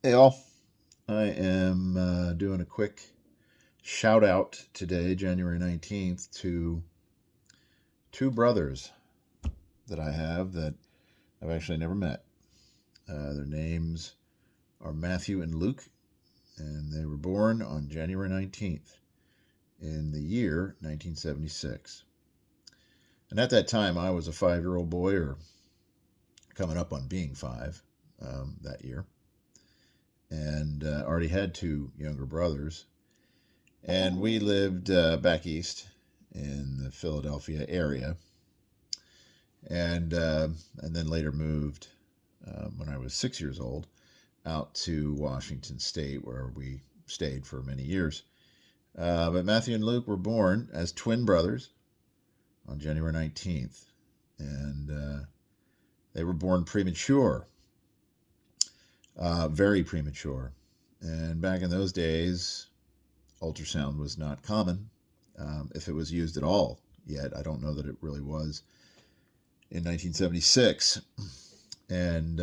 Hey all, I am doing a quick shout out today, January 19th, to two brothers that I have that I've actually never met. Their names are Matthew and Luke, and they were born on January 19th in the year 1976. And at that time, I was a 5 year old boy, or coming up on being five that year, and already had two younger brothers. And we lived back east in the Philadelphia area, and then later moved when I was 6 years old out to Washington State, where we stayed for many years. But Matthew and Luke were born as twin brothers on January 19th, and they were born premature, very premature. And back in those days, ultrasound was not common, if it was used at all yet. I don't know that it really was in 1976. And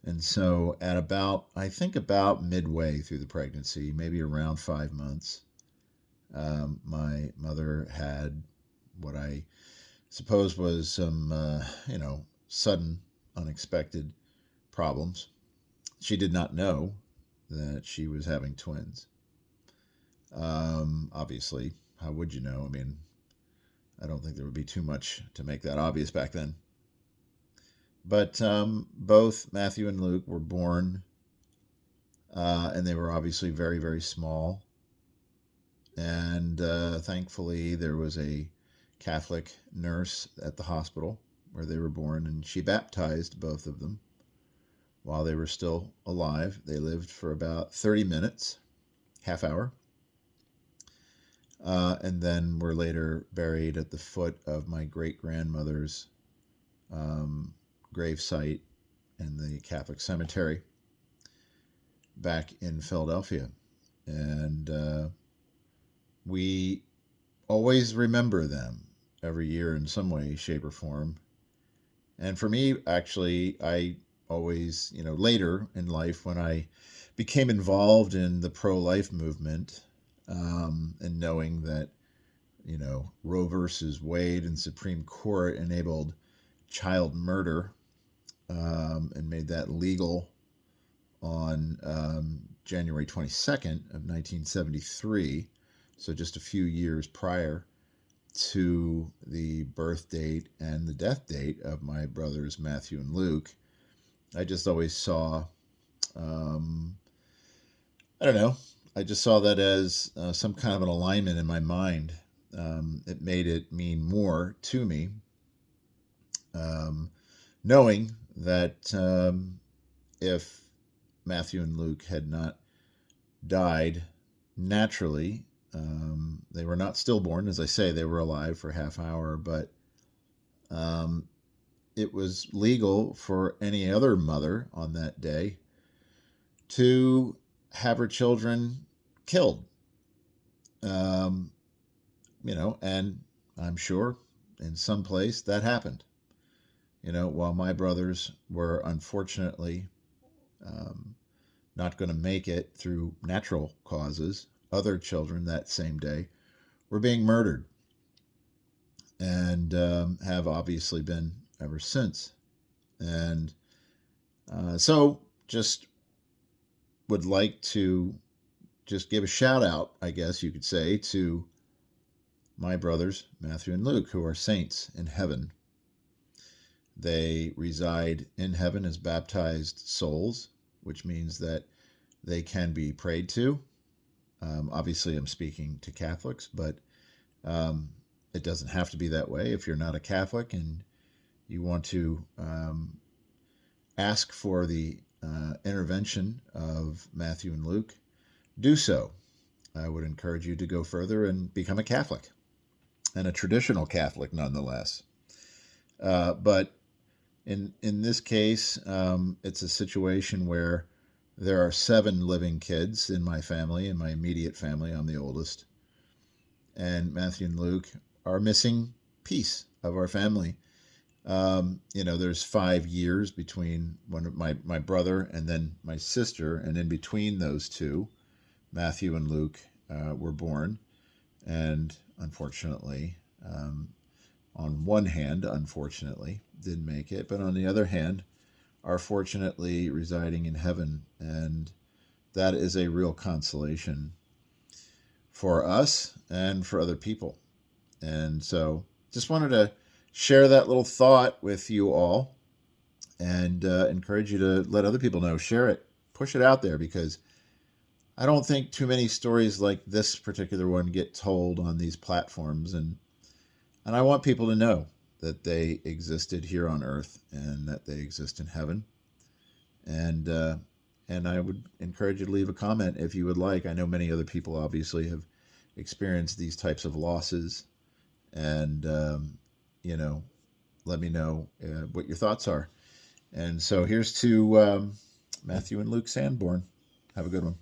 and so at about, I think about midway through the pregnancy, maybe around 5 months, my mother had what I suppose was some, sudden, unexpected problems. She did not know that she was having twins. Obviously, how would you know? I mean, I don't think there would be too much to make that obvious back then. But both Matthew and Luke were born, and they were obviously very, very small. And thankfully, there was a Catholic nurse at the hospital where they were born, and she baptized both of them while they were still alive. They lived for about 30 minutes, half hour, and then were later buried at the foot of my great grandmother's grave site in the Catholic cemetery back in Philadelphia. And we always remember them every year in some way, shape, or form. And for me, actually, I always, later in life when I became involved in the pro life movement, and knowing that, Roe versus Wade and Supreme Court enabled child murder, and made that legal on January 22nd of 1973, so just a few years prior to the birth date and the death date of my brothers Matthew and Luke. I just always saw, I don't know, I just saw that as some kind of an alignment in my mind. It made it mean more to me, um, knowing that if Matthew and Luke had not died naturally, they were not stillborn. As I say, they were alive for a half hour, but um, it was legal for any other mother on that day to have her children killed. Um, and I'm sure in some place that happened. While my brothers were unfortunately um, not going to make it through natural causes, other children that same day were being murdered, and have obviously been ever since. And so just would like to just give a shout out, I guess you could say, to my brothers, Matthew and Luke, who are saints in heaven. They reside in heaven as baptized souls, which means that they can be prayed to. Obviously, I'm speaking to Catholics, but um, it doesn't have to be that way. If you're not a Catholic and you want to ask for the intervention of Matthew and Luke, do so. I would encourage you to go further and become a Catholic, and a traditional Catholic nonetheless. But in this case, it's a situation where there are 7 living kids in my family, in my immediate family. I'm the oldest, and Matthew and Luke are missing piece of our family. There's 5 years between one of my brother and then my sister, and in between those two, Matthew and Luke were born, and unfortunately, on one hand, unfortunately, didn't make it, but on the other hand, are fortunately residing in heaven, and that is a real consolation for us and for other people. And so, just wanted to share that little thought with you all, and encourage you to let other people know, share it, push it out there, because I don't think too many stories like this particular one get told on these platforms, and I want people to know that they existed here on earth and that they exist in heaven. And and I would encourage you to leave a comment if you would like. I know many other people obviously have experienced these types of losses, and you know, let me know what your thoughts are. And so here's to Matthew and Luke Sanborn. Have a good one.